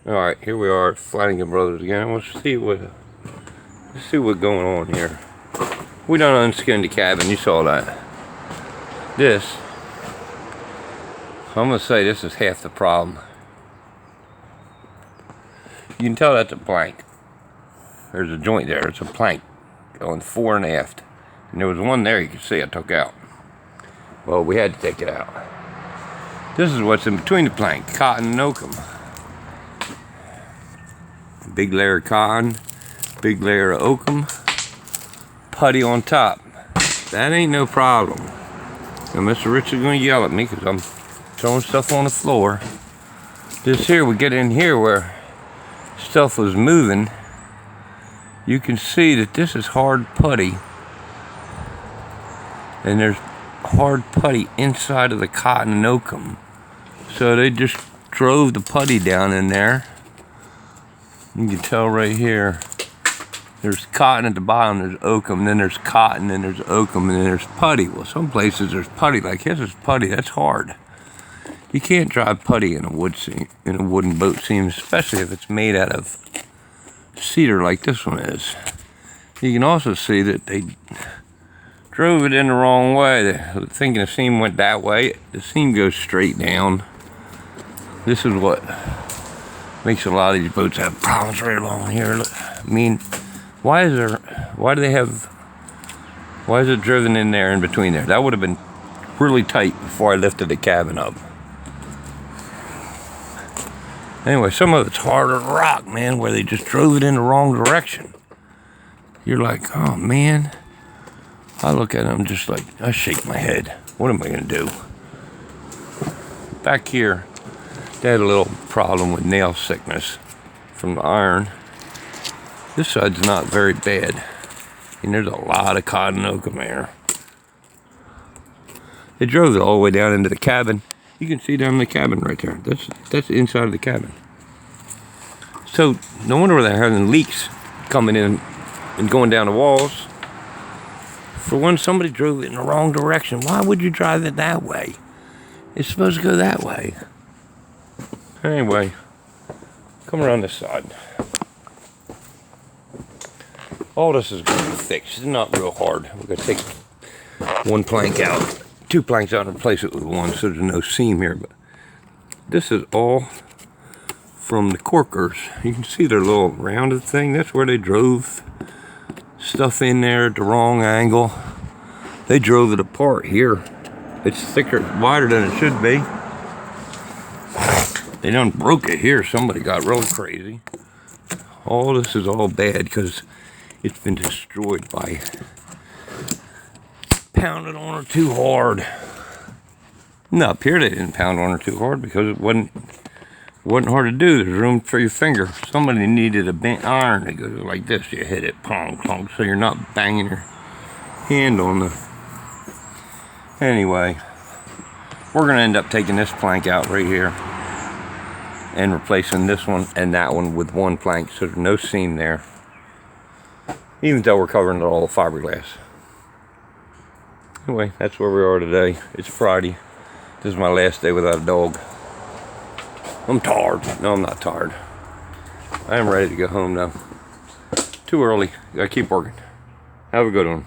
Alright, here we are at Flanagan Brothers again. Let's see what's going on here. We done unskinned the cabin, you saw that. This, I'm gonna say this is half the problem. You can tell that's a plank. There's a joint there, it's a plank going fore and aft. And there was one there you could see I took out. Well, we had to take it out. This is what's in between the plank, cotton and oakum. Big layer of cotton, big layer of oakum, putty on top. That ain't no problem. Now Mr. Rich is gonna yell at me because I'm throwing stuff on the floor. This here, we get in here where stuff was moving. You can see that this is hard putty. And there's hard putty inside of the cotton and oakum. So they just drove the putty down in there. You can tell right here, there's cotton at the bottom, there's oakum, then there's cotton, then there's oakum, and then there's putty. Well, some places there's putty, like this is putty, that's hard. You can't drive putty in a wooden boat seam, especially if it's made out of cedar like this one is. You can also see that they drove it in the wrong way. Thinking the seam went that way, the seam goes straight down. This is what makes a lot of these boats have problems right along here. Look, I mean, why is it driven in there in between there? That would have been really tight before I lifted the cabin up. Anyway, some of it's harder to rock, man, where they just drove it in the wrong direction. You're like, oh man. I look at them just like, I shake my head. What am I gonna do? Back here, they had a little problem with nail sickness from the iron. This side's not very bad. And there's a lot of cotton oakum there. They drove it all the way down into the cabin. You can see down in the cabin right there. That's the inside of the cabin. So no wonder they're having leaks coming in and going down the walls. For one, somebody drove it in the wrong direction. Why would you drive it that way? It's supposed to go that way. Anyway, come around this side. All this is going to be fixed. It's not real hard. We're going to take one plank out, two planks out and replace it with one so there's no seam here. But this is all from the corkers. You can see their little rounded thing. That's where they drove stuff in there at the wrong angle. They drove it apart here. It's thicker, wider than it should be. They done broke it here. Somebody got real crazy. All this is all bad because it's been destroyed by pounding on her too hard. No, up here they didn't pound on her too hard because it wasn't hard to do. There's room for your finger. Somebody needed a bent iron that goes like this. You hit it, plonk, plonk, so you're not banging your hand on the... Anyway, we're going to end up taking this plank out right here and replacing this one and that one with one plank so there's no seam there. Even though we're covering it all with fiberglass. Anyway, that's where we are today. It's Friday. This is my last day without a dog. I'm tired. No, I'm not tired. I am ready to go home now. Too early. Gotta keep working. Have a good one.